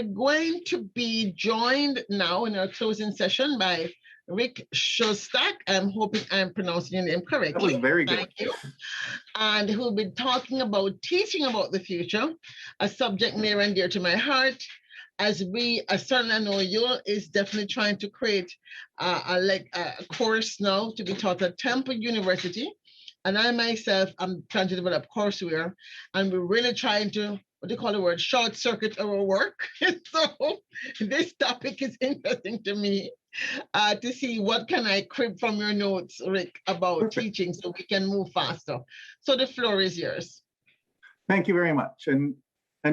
are going to be joined now in our closing session by Rick Szostak. I'm hoping I'm pronouncing your name correctly. That was very good. Thank you. And who'll be talking about teaching about the future, a subject near and dear to my heart. As certainly I know you is definitely trying to create a course now to be taught at Temple University. And I myself, I'm trying to develop courseware, and we're really trying to, what do you call the word, short circuit our work. So this topic is interesting to me to see what can I crib from your notes, Rick, about teaching so we can move faster. So the floor is yours. Thank you very much. And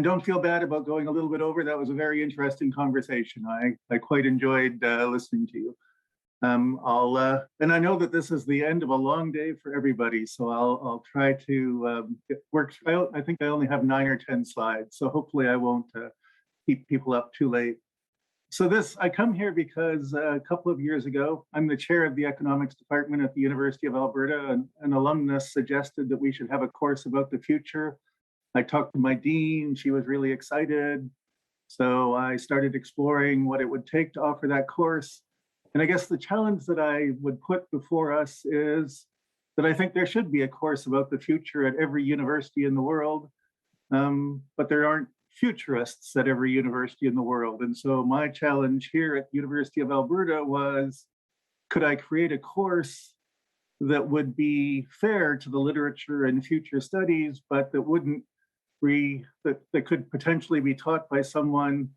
don't feel bad about going a little bit over. That was a very interesting conversation. I quite enjoyed listening to you. And I know that this is the end of a long day for everybody, so I'll try to work. I think I only have 9 or 10 slides, so hopefully I won't keep people up too late. So I come here because a couple of years ago, I'm the chair of the economics department at the University of Alberta, and an alumnus suggested that we should have a course about the future. I talked to my dean, she was really excited. So I started exploring what it would take to offer that course. And I guess the challenge that I would put before us is that I think there should be a course about the future at every university in the world, but there aren't futurists at every university in the world. And so my challenge here at the University of Alberta was, could I create a course that would be fair to the literature and future studies, but that wouldn't that could potentially be taught by someone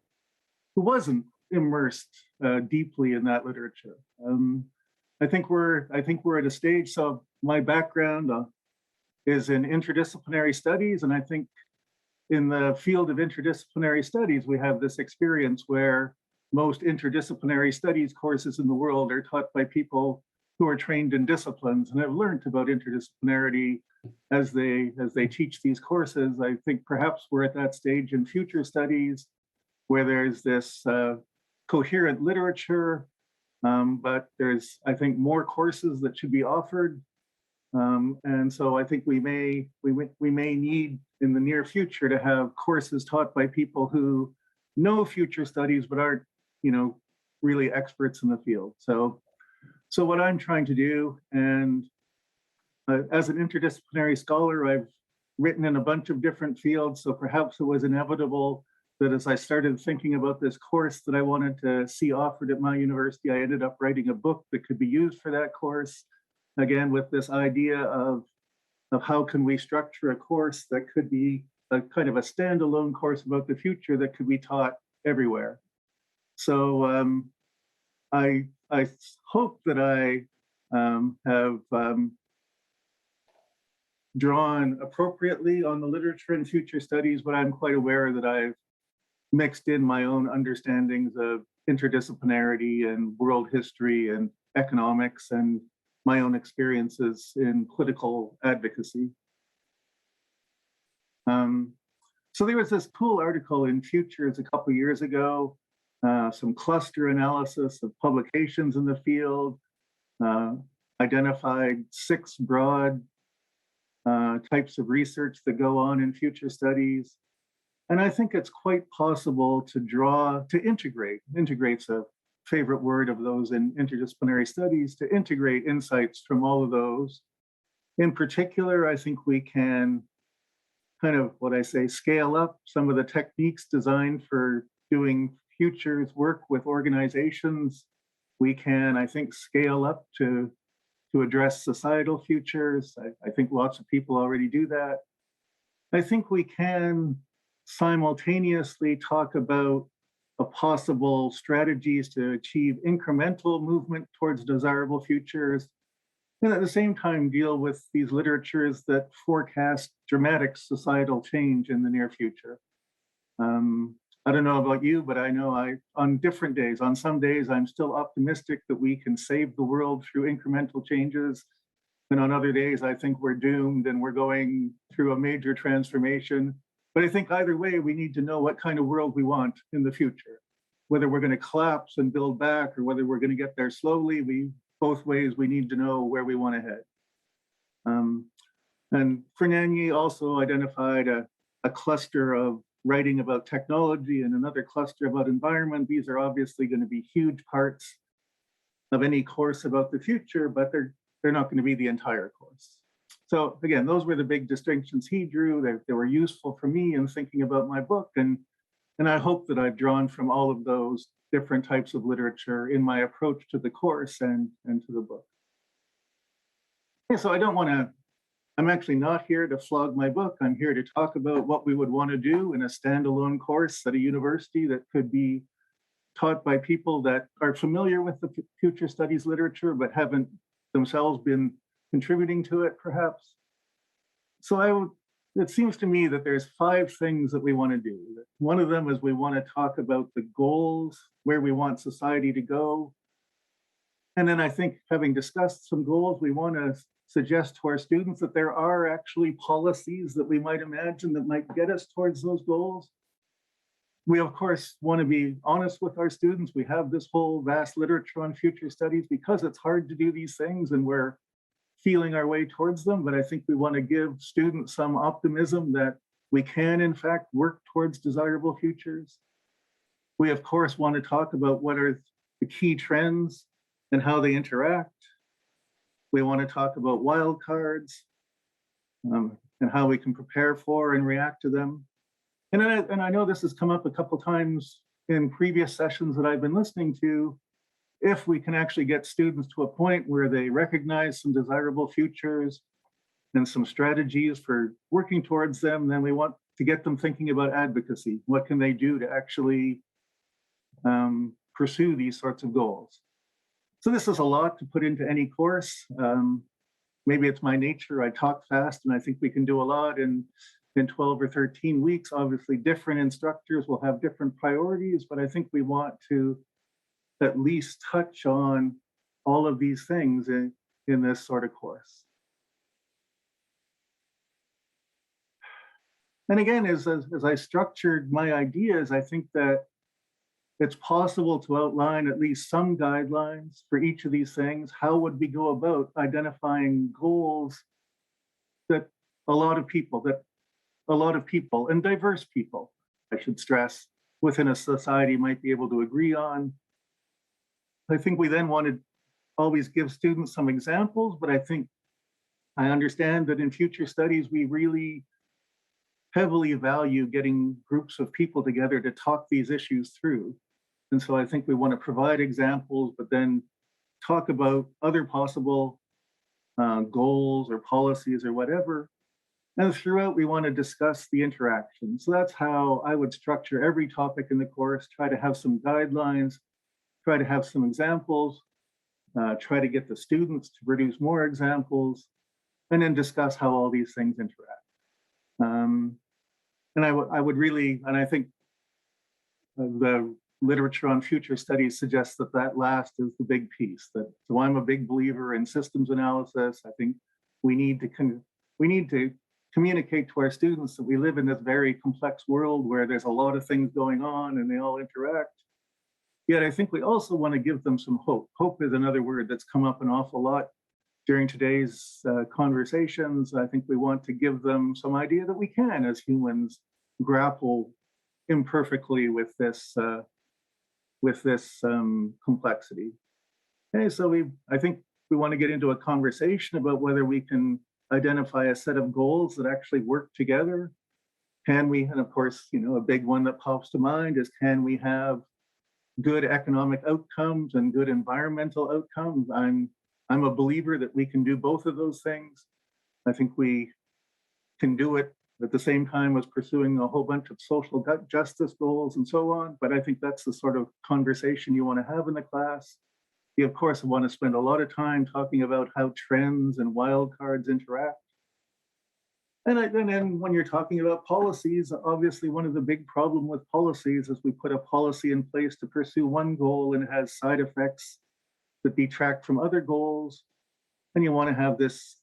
who wasn't immersed deeply in that literature. I think we're at a stage. So my background is in interdisciplinary studies, and I think in the field of interdisciplinary studies, we have this experience where most interdisciplinary studies courses in the world are taught by people who are trained in disciplines and have learned about interdisciplinarity as they teach these courses. I think perhaps we're at that stage in future studies where there's this coherent literature, but there's, I think, more courses that should be offered. And so I think we may need in the near future to have courses taught by people who know future studies but aren't, really experts in the field. So what I'm trying to do, and as an interdisciplinary scholar, I've written in a bunch of different fields. So perhaps it was inevitable that as I started thinking about this course that I wanted to see offered at my university, I ended up writing a book that could be used for that course. Again, with this idea of how can we structure a course that could be a kind of a standalone course about the future that could be taught everywhere. So I hope that I have drawn appropriately on the literature and future studies, but I'm quite aware that I've mixed in my own understandings of interdisciplinarity and world history and economics and my own experiences in political advocacy. So there was this cool article in Futures a couple of years ago, some cluster analysis of publications in the field, identified 6 broad types of research that go on in future studies. And I think it's quite possible to integrate's a favorite word of those in interdisciplinary studies, to integrate insights from all of those. In particular, I think we can kind of, scale up some of the techniques designed for doing futures work with organizations. We can, I think, scale up to address societal futures. I think lots of people already do that. I think we can simultaneously talk about possible strategies to achieve incremental movement towards desirable futures, and at the same time deal with these literatures that forecast dramatic societal change in the near future. I don't know about you, but I know on different days, on some days, I'm still optimistic that we can save the world through incremental changes. And on other days, I think we're doomed and we're going through a major transformation. But I think either way, we need to know what kind of world we want in the future, whether we're going to collapse and build back or whether we're going to get there slowly. Both ways, we need to know where we want to head. And Fernand also identified a cluster of writing about technology and another cluster about environment. These are obviously going to be huge parts of any course about the future, but they're not going to be the entire course. So again, those were the big distinctions he drew. They were useful for me in thinking about my book. And I hope that I've drawn from all of those different types of literature in my approach to the course and to the book. Yeah, so I'm actually not here to flog my book. I'm here to talk about what we would want to do in a standalone course at a university that could be taught by people that are familiar with the future studies literature, but haven't themselves been contributing to it, perhaps. So it seems to me that there's 5 things that we want to do. One of them is we want to talk about the goals, where we want society to go. And then I think, having discussed some goals, we want to suggest to our students that there are actually policies that we might imagine that might get us towards those goals. We, of course, want to be honest with our students. We have this whole vast literature on future studies because it's hard to do these things and we're feeling our way towards them. But I think we want to give students some optimism that we can, in fact, work towards desirable futures. We, of course, want to talk about what are the key trends and how they interact. We want to talk about wildcards and how we can prepare for and react to them. And I know this has come up a couple times in previous sessions that I've been listening to. If we can actually get students to a point where they recognize some desirable futures and some strategies for working towards them, then we want to get them thinking about advocacy. What can they do to actually pursue these sorts of goals? So this is a lot to put into any course. Maybe it's my nature. I talk fast, and I think we can do a lot in 12 or 13 weeks. Obviously, different instructors will have different priorities, but I think we want to at least touch on all of these things in this sort of course. And again, as I structured my ideas, I think that it's possible to outline at least some guidelines for each of these things. How would we go about identifying goals that a lot of people, and diverse people, I should stress, within a society might be able to agree on? I think we then want to always give students some examples, but I understand that in future studies, we really heavily value getting groups of people together to talk these issues through. And so I think we want to provide examples, but then talk about other possible goals or policies or whatever. And throughout, we want to discuss the interaction. So that's how I would structure every topic in the course, try to have some guidelines, try to have some examples, try to get the students to produce more examples, and then discuss how all these things interact. And I would really, and I think the literature on future studies suggests that last is the big piece. So I'm a big believer in systems analysis. I think we need to communicate to our students that we live in this very complex world where there's a lot of things going on and they all interact. Yet I think we also want to give them some hope. Hope is another word that's come up an awful lot during today's conversations. I think we want to give them some idea that we can, as humans, grapple imperfectly with this complexity. Okay, so I think we want to get into a conversation about whether we can identify a set of goals that actually work together. Can we, and of course, a big one that pops to mind is, can we have good economic outcomes and good environmental outcomes? I'm a believer that we can do both of those things. I think we can do it at the same time as pursuing a whole bunch of social justice goals and so on. But I think that's the sort of conversation you want to have in the class. You, of course, want to spend a lot of time talking about how trends and wildcards interact. And then when you're talking about policies, obviously one of the big problems with policies is we put a policy in place to pursue one goal and it has side effects that detract from other goals. And you want to have this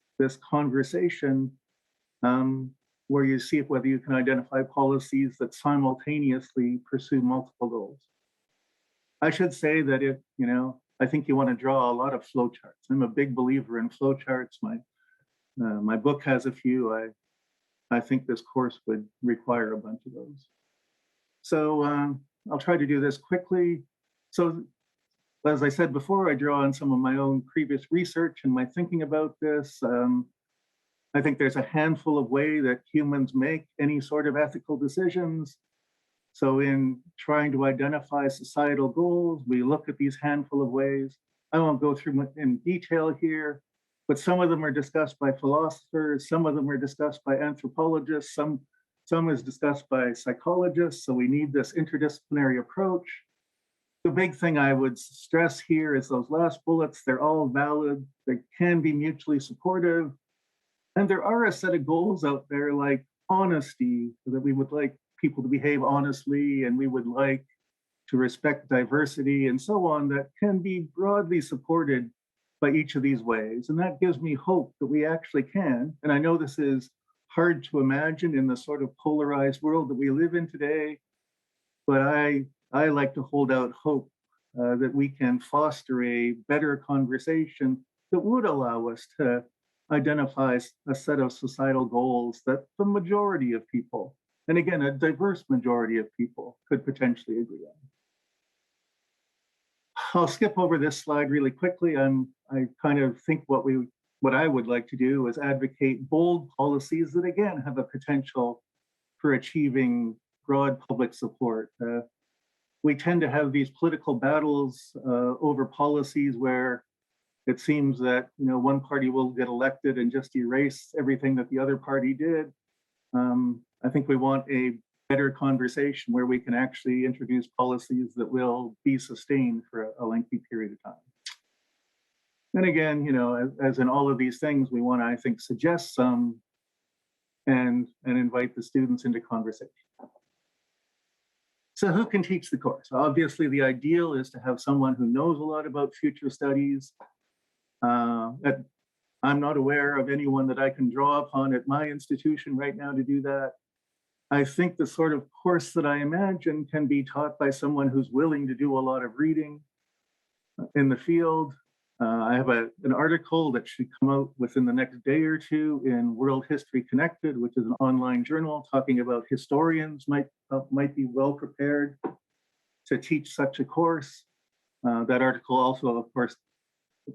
conversation where you see whether you can identify policies that simultaneously pursue multiple goals. I should say that I think you want to draw a lot of flowcharts. I'm a big believer in flowcharts. My book has a few. I think this course would require a bunch of those. So I'll try to do this quickly. So as I said before, I draw on some of my own previous research and my thinking about this. I think there's a handful of ways that humans make any sort of ethical decisions. So in trying to identify societal goals, we look at these handful of ways. I won't go through in detail here, but some of them are discussed by philosophers, some of them are discussed by anthropologists, some is discussed by psychologists. So we need this interdisciplinary approach. The big thing I would stress here is those last bullets, they're all valid, they can be mutually supportive. And there are a set of goals out there like honesty, that we would like people to behave honestly, and we would like to respect diversity and so on, that can be broadly supported by each of these ways. And that gives me hope that we actually can. And I know this is hard to imagine in the sort of polarized world that we live in today, but I like to hold out hope that we can foster a better conversation that would allow us to identify a set of societal goals that the majority of people, and again, a diverse majority of people, could potentially agree on. I'll skip over this slide really quickly. I kind of think what I would like to do is advocate bold policies that again have a potential for achieving broad public support. We tend to have these political battles over policies where it seems that one party will get elected and just erase everything that the other party did. I think we want a better conversation where we can actually introduce policies that will be sustained for a lengthy period of time. And again, as in all of these things, we want to, I think, suggest some and invite the students into conversation. So who can teach the course? Obviously, the ideal is to have someone who knows a lot about future studies. I'm not aware of anyone that I can draw upon at my institution right now to do that. I think the sort of course that I imagine can be taught by someone who's willing to do a lot of reading in the field. I have an article that should come out within the next day or two in World History Connected, which is an online journal talking about historians might be well prepared to teach such a course. That article also, of course,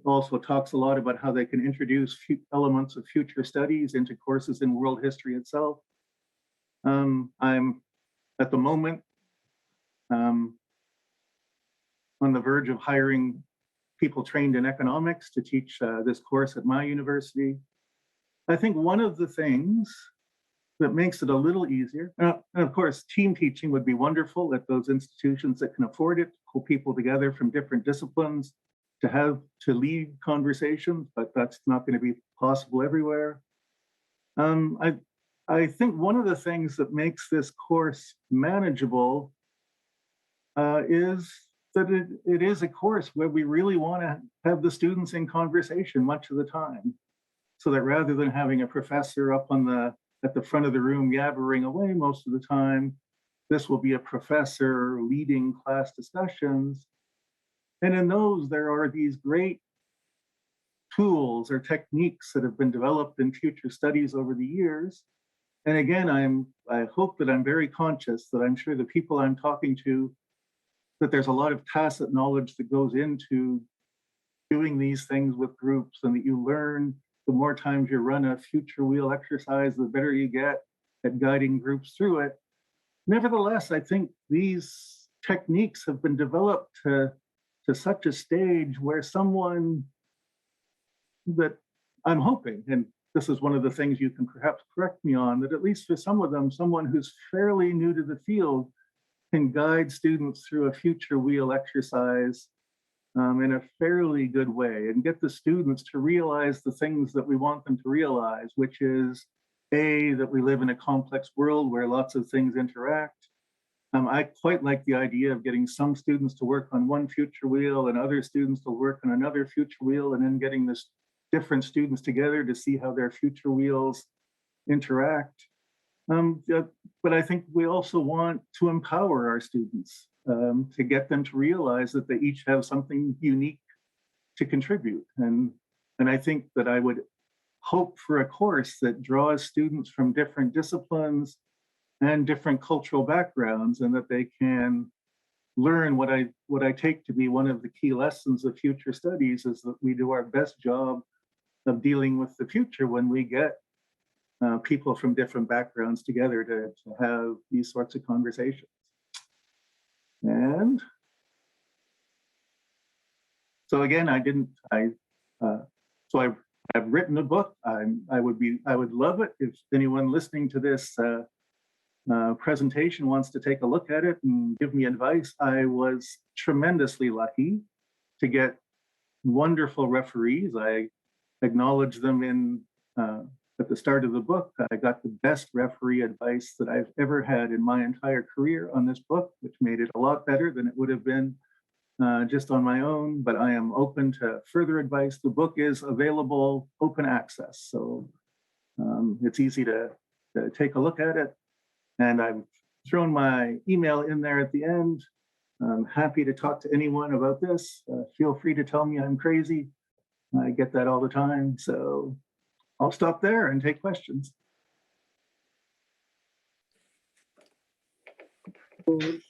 also talks a lot about how they can introduce elements of future studies into courses in world history itself. I'm at the moment on the verge of hiring people trained in economics to teach this course at my university. I think one of the things that makes it a little easier, and of course, team teaching would be wonderful at those institutions that can afford it, pull people together from different disciplines to lead conversations, but that's not going to be possible everywhere. I think one of the things that makes this course manageable is that it is a course where we really want to have the students in conversation much of the time, so that rather than having a professor up at the front of the room yabbering away most of the time, this will be a professor leading class discussions. And in those, there are these great tools or techniques that have been developed in future studies over the years. And again, I hope that I'm very conscious that I'm sure the people I'm talking to, that there's a lot of tacit knowledge that goes into doing these things with groups, and that you learn the more times you run a future wheel exercise, the better you get at guiding groups through it. Nevertheless, I think these techniques have been developed to such a stage where someone that I'm hoping, and this is one of the things you can perhaps correct me on, that at least for some of them, someone who's fairly new to the field can guide students through a future wheel exercise in a fairly good way and get the students to realize the things that we want them to realize, which is that we live in a complex world where lots of things interact. I quite like the idea of getting some students to work on one future wheel and other students to work on another future wheel, and then getting this different students together to see how their future wheels interact. But I think we also want to empower our students to get them to realize that they each have something unique to contribute. And I think that I would hope for a course that draws students from different disciplines and different cultural backgrounds, and that they can learn what I take to be one of the key lessons of future studies is that we do our best job of dealing with the future when we get people from different backgrounds together to have these sorts of conversations. And so again, I've written a book. I would love it if anyone listening to this presentation wants to take a look at it and give me advice. I was tremendously lucky to get wonderful referees. I acknowledge them in at the start of the book. I got the best referee advice that I've ever had in my entire career on this book, which made it a lot better than it would have been just on my own, but I am open to further advice. The book is available open access, so it's easy to take a look at it. And I've thrown my email in there at the end. I'm happy to talk to anyone about this. Feel free to tell me I'm crazy. I get that all the time. So I'll stop there and take questions.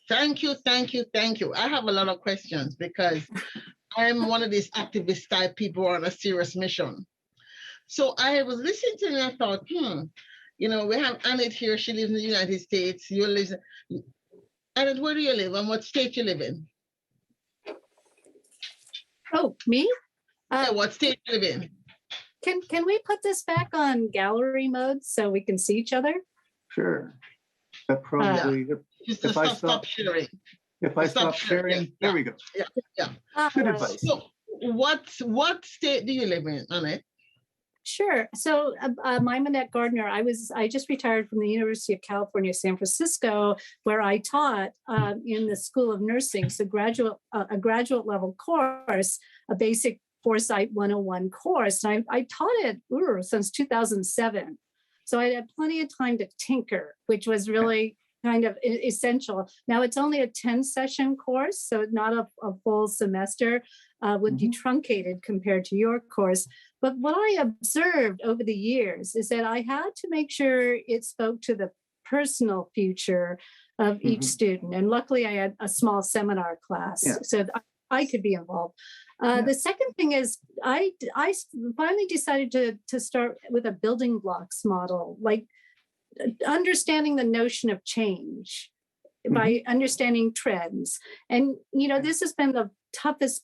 Thank you, thank you, thank you. I have a lot of questions because I'm one of these activist type people on a serious mission. So I was listening to it and I thought, you know, we have Annette here. She lives in the United States. You live, Annette, where do you live and what state you live in? Oh, me? Yeah, what state you live in? Can we put this back on gallery mode so we can see each other? Sure. That probably, if I stop sharing. If I stop sharing, there we go. Yeah. Good advice. So what state do you live in, Annette? Sure. So I'm Annette Gardner. I just retired from the University of California, San Francisco, where I taught in the School of Nursing. So a graduate level course, a basic Foresight 101 course. And I taught it since 2007. So I had plenty of time to tinker, which was really kind of essential. Now it's only a 10-session course, so not a full semester, would be truncated compared to your course. But what I observed over the years is that I had to make sure it spoke to the personal future of each student. And luckily I had a small seminar class, so I could be involved. The second thing is I finally decided to start with a building blocks model, like understanding the notion of change by understanding trends. And, you know, this has been the toughest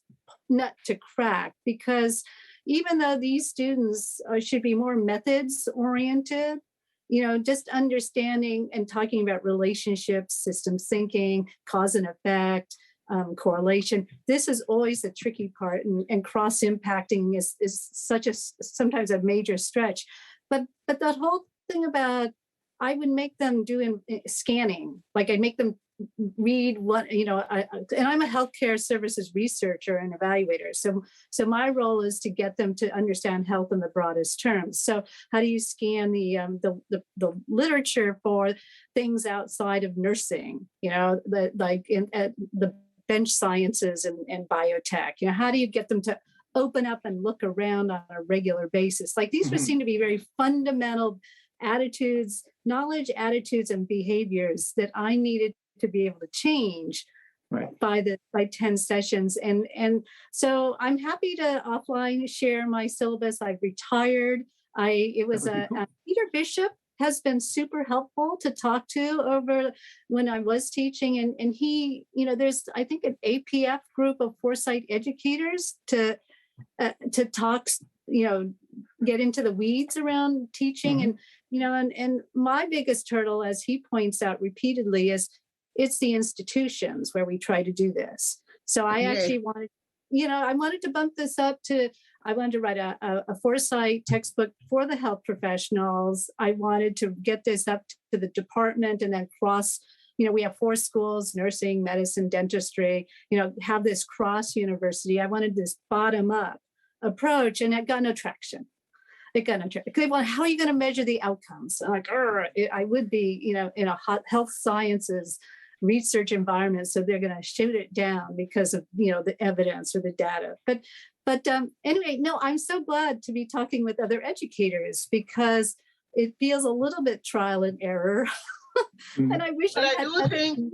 nut to crack because even though these students should be more methods oriented, you know, just understanding and talking about relationships, systems thinking, cause and effect, correlation. This is always the tricky part, and cross-impacting is sometimes a major stretch. But that whole thing about, I would make them do scanning, like I'd make them read what, you know, and I'm a healthcare services researcher and evaluator. So my role is to get them to understand health in the broadest terms. So how do you scan the literature for things outside of nursing, you know, the bench sciences and biotech? You know, how do you get them to open up and look around on a regular basis? Like these would seem to be very fundamental attitudes, knowledge, attitudes, and behaviors that I needed to be able to change by 10 sessions. And so I'm happy to offline share my syllabus. I've retired. Peter Bishop has been super helpful to talk to over when I was teaching. And he, you know, there's, I think, an APF group of Foresight educators to talk, you know, get into the weeds around teaching. And, you know, and my biggest hurdle, as he points out repeatedly, is it's the institutions where we try to do this. So I actually wanted, you know, I wanted to bump this up to, I wanted to write a Foresight textbook for the health professionals. I wanted to get this up to the department and then cross, you know, we have 4 schools, nursing, medicine, dentistry, you know, have this cross university. I wanted this bottom up approach, and it got no traction. It got no traction. Well, how are you going to measure the outcomes? I'm like, I would be, you know, in a health sciences research environment, so they're going to shoot it down because of, you know, the evidence or the data. But anyway, no, I'm so glad to be talking with other educators because it feels a little bit trial and error. And I wish But I had do that. think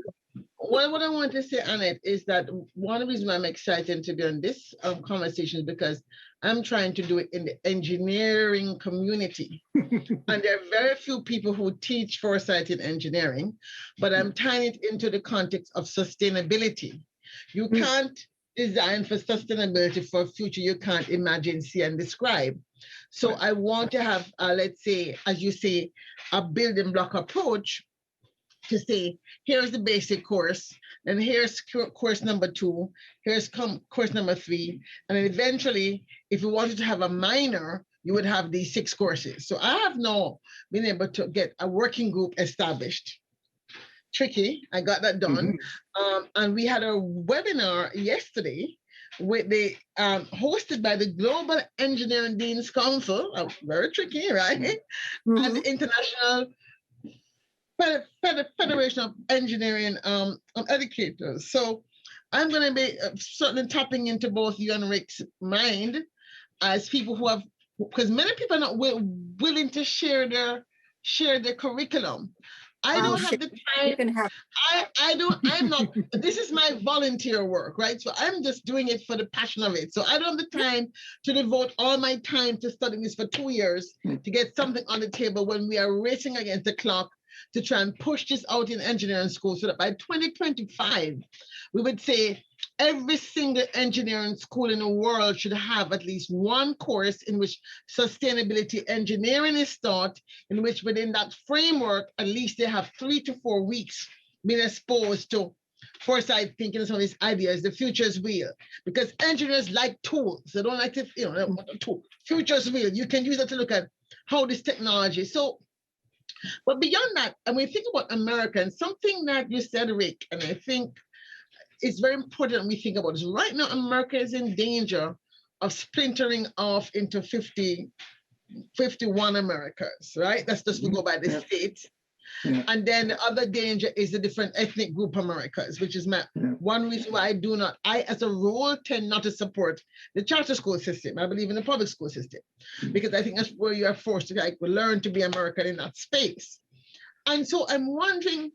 what I want to say, Annette, is that one of the reasons I'm excited to be on this conversation is because I'm trying to do it in the engineering community. And there are very few people who teach foresight in engineering, but I'm tying it into the context of sustainability. You can't design for sustainability for a future you can't imagine, see, and describe. So I want to have, let's say, as you say, a building block approach to say, here's the basic course, and here's course number 2, here's course number 3, and then eventually, if you wanted to have a minor, you would have these 6 courses. So I have now been able to get a working group established. Tricky, I got that done. And we had a webinar yesterday with the hosted by the Global Engineering Deans Council, very tricky, right? And the International Federation of Engineering Educators. So I'm going to be certainly tapping into both you and Rick's mind as people who have, because many people are not willing to share their curriculum. I don't have the time. I'm not, this is my volunteer work, right? So I'm just doing it for the passion of it. So I don't have the time to devote all my time to studying this for 2 years to get something on the table when we are racing against the clock to try and push this out in engineering school so that by 2025, we would say every single engineering school in the world should have at least one course in which sustainability engineering is taught, in which within that framework, at least they have 3 to 4 weeks being exposed to foresight thinking and some of these ideas. The future is real because engineers like tools. They don't like to, they want a tool. Future is real. You can use it to look at how this technology. So, but beyond that, and when we think about America, and something that you said, Rick, and I think it's very important we think about this. Right now, America is in danger of splintering off into 51 Americas, right? That's just we go by the states. And then the other danger is the different ethnic group Americas, which is one reason why I as a rule tend not to support the charter school system. I believe in the public school system because I think that's where you are forced to learn to be American in that space. And so I'm wondering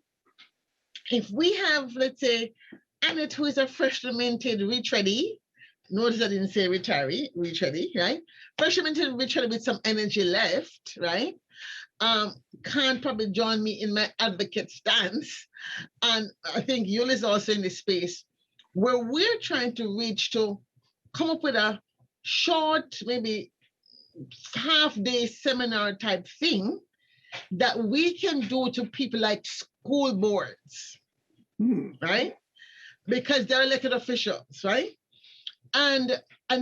if we have, let's say, Annette, who is a freshly minted reach ready. Notice I didn't say retiree, reach ready, right? Freshly minted reach ready with some energy left, right? Can probably join me in my advocate stance. And I think Yul is also in this space where we're trying to reach to come up with a short, maybe half-day seminar type thing that we can do to people like school boards, right? Because they're elected officials, right? And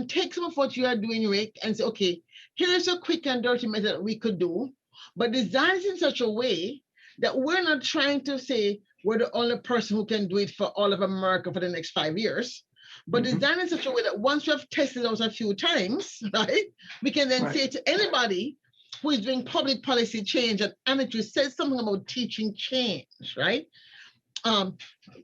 take some of what you are doing, Rick, and say, okay, here's a quick and dirty method that we could do, but designed in such a way that we're not trying to say we're the only person who can do it for all of America for the next 5 years, but designed in such a way that once we have tested out a few times, right, we can then say to anybody who is doing public policy change, and Annette, you said something about teaching change, right?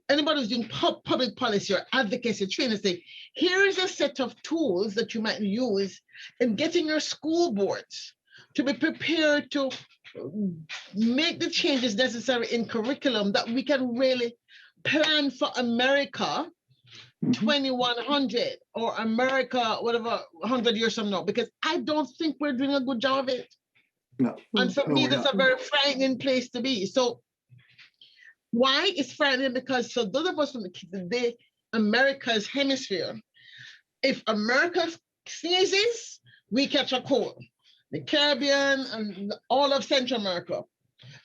Anybody who's doing public policy or advocacy training, say, here is a set of tools that you might use in getting your school boards to be prepared to make the changes necessary in curriculum that we can really plan for America 2100 or America, whatever, 100 years from now, because I don't think we're doing a good job of it. No. And for me, that's a very frightening place to be. So why is frightening? Because for those of us from the America's hemisphere, if America sneezes, we catch a cold. The Caribbean and all of Central America.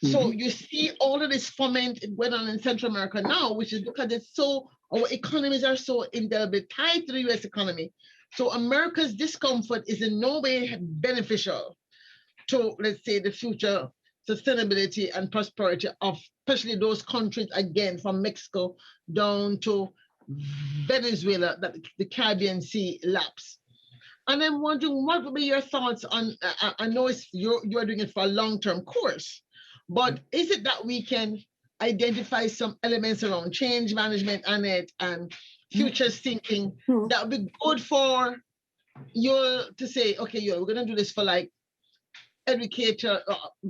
So you see all of this foment going on in Central America now, which is because it's so, our economies are so indelibly tied to the US economy. So America's discomfort is in no way beneficial to, let's say, the future sustainability and prosperity of especially those countries, again, from Mexico down to Venezuela, that the Caribbean Sea laps. And I'm wondering, what would be your thoughts on, I know you're doing it for a long-term course, but is it that we can identify some elements around change management and future thinking that would be good for you to say, okay, we're going to do this for like educator,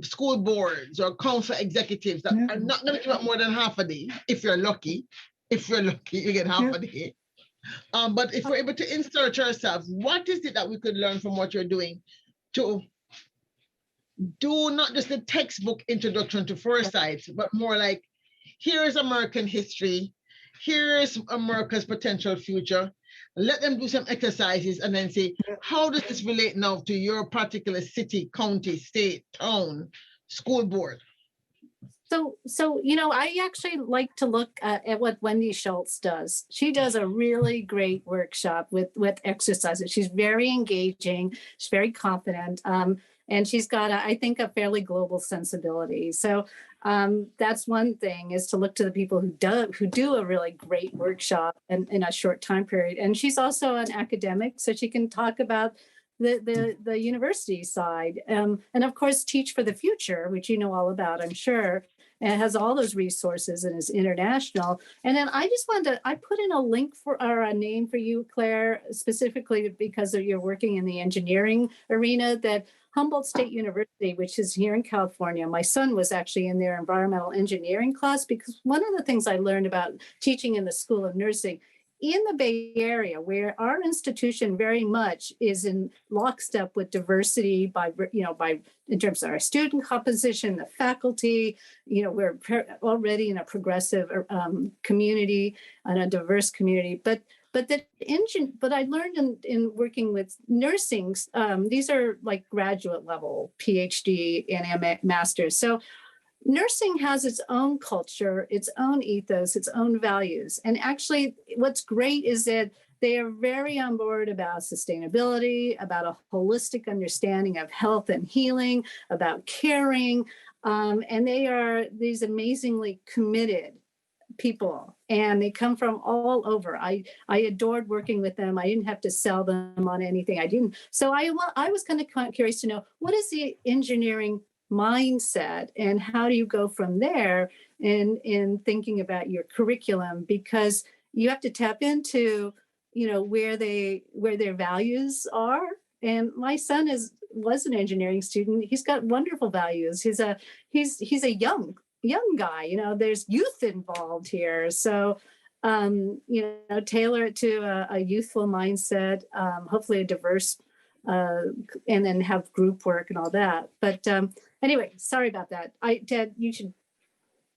school boards or council executives that are not going to give up more than half a day, if you're lucky. If you're lucky, you get half a day. But if we're able to insert ourselves, what is it that we could learn from what you're doing to do not just the textbook introduction to foresight, but more like, here is American history, here is America's potential future. Let them do some exercises and then say, how does this relate now to your particular city, county, state, town, school board? So I actually like to look at what Wendy Schultz does. She does a really great workshop with exercises. She's very engaging. She's very confident. And she's got, I think, a fairly global sensibility. So that's one thing, is to look to the people who do a really great workshop in a short time period. And she's also an academic, so she can talk about the university side. And of course, Teach for the Future, which you know all about, I'm sure. And it has all those resources and is international. And then I just wanted I put in a link or a name for you, Claire, specifically because you're working in the engineering arena, that Humboldt State University, which is here in California. My son was actually in their environmental engineering class, because one of the things I learned about teaching in the School of Nursing in the Bay Area, where our institution very much is in lockstep with diversity by in terms of our student composition, the faculty, we're already in a progressive community and a diverse community. But I learned in working with nursing, these are like graduate level, PhD and masters. So nursing has its own culture, its own ethos, its own values. And actually, what's great is that they are very on board about sustainability, about a holistic understanding of health and healing, about caring. And they are these amazingly committed people, and they come from all over. I adored working with them. I didn't have to sell them on anything. So I was kind of curious to know, what is the engineering mindset, and how do you go from there in thinking about your curriculum? Because you have to tap into where their values are. And my son was an engineering student. He's got wonderful values. He's a young guy. There's youth involved here, so tailor it to a youthful mindset, hopefully a diverse, and then have group work and all that. But anyway, sorry about that. Ted, you should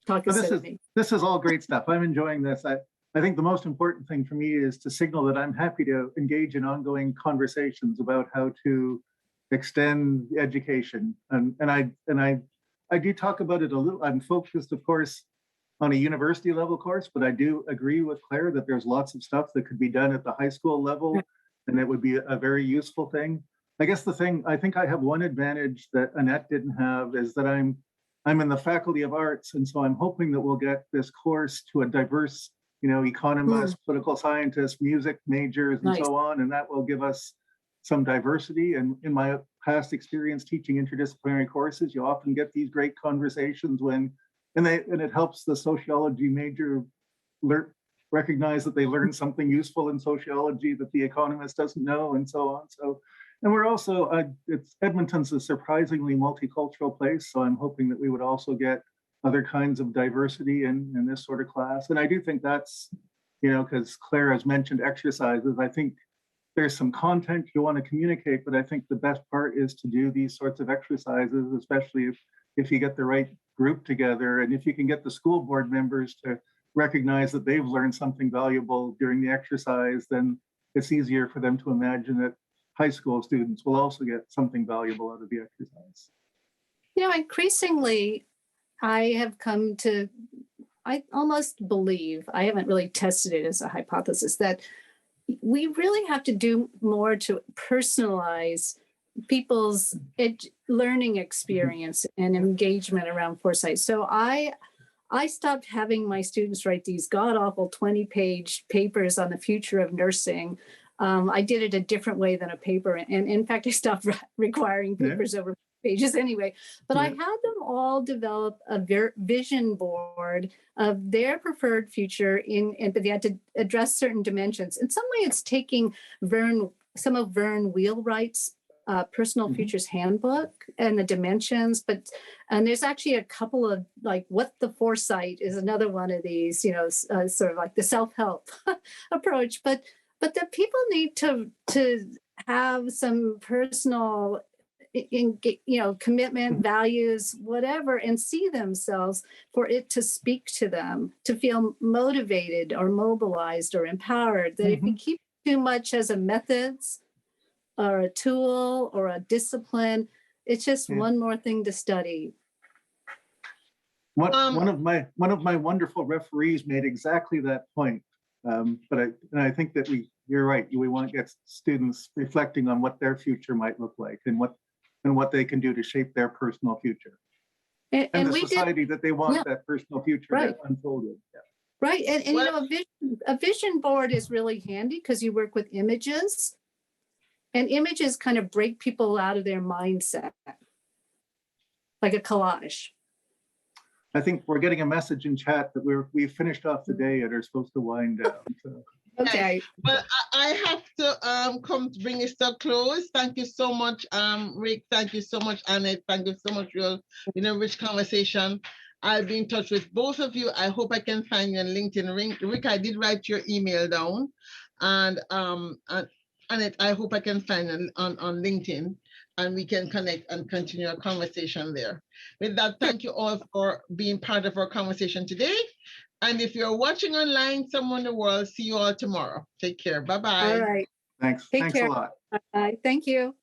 talk instead of me. This is all great stuff. I'm enjoying this. I think the most important thing for me is to signal that I'm happy to engage in ongoing conversations about how to extend education. And I do talk about it a little. I'm focused, of course, on a university level course, but I do agree with Claire that there's lots of stuff that could be done at the high school level, and it would be a very useful thing. I guess I think I have one advantage that Annette didn't have, is that I'm in the Faculty of Arts, and so I'm hoping that we'll get this course to a diverse, economists, political scientists, music majors, and so on, and that will give us some diversity. And in my past experience teaching interdisciplinary courses, you often get these great conversations and it helps the sociology major recognize that they learned something useful in sociology that the economist doesn't know, and so on. So, and we're also, Edmonton's a surprisingly multicultural place, so I'm hoping that we would also get other kinds of diversity in this sort of class. And I do think that's, because Claire has mentioned exercises, I think there's some content you want to communicate, but I think the best part is to do these sorts of exercises, especially if you get the right group together, and if you can get the school board members to recognize that they've learned something valuable during the exercise, then it's easier for them to imagine that high school students will also get something valuable out of the exercise. Increasingly, I have come to, I almost believe, I haven't really tested it as a hypothesis, that we really have to do more to personalize people's learning experience and engagement around foresight. So I stopped having my students write these god-awful 20-page papers on the future of nursing. I did it a different way than a paper. And in fact, I stopped requiring papers over pages anyway. But I had them all develop a vision board of their preferred future, but they had to address certain dimensions. In some way, it's taking some of Vern Wheelwright's Personal Futures Handbook and the dimensions, and there's actually a couple of, like, what the foresight is another one of these, sort of like the self-help approach, but the people need to have some personal commitment, values, whatever, and see themselves for it to speak to them, to feel motivated or mobilized or empowered. That if you keep too much as a methods or a tool or a discipline, it's just one more thing to study. One of my wonderful referees made exactly that point. But I think that you're right. We want to get students reflecting on what their future might look like and what they can do to shape their personal future and the society that they want that personal future to unfold in. Yeah. Right, and a vision board is really handy because you work with images. And images kind of break people out of their mindset, like a collage. I think we're getting a message in chat that we've finished off the day and are supposed to wind down. So. Okay. But I have to come to bring this to a close. Thank you so much, Rick. Thank you so much, Annette. Thank you so much for your rich conversation. I'll be in touch with both of you. I hope I can find you on LinkedIn. Rick, I did write your email down, and Annette, I hope I can find it on LinkedIn, and we can connect and continue our conversation there. With that, thank you all for being part of our conversation today. And if you're watching online somewhere in the world, see you all tomorrow. Take care. Bye-bye. All right. Thanks. Thanks a lot. Bye. Thank you.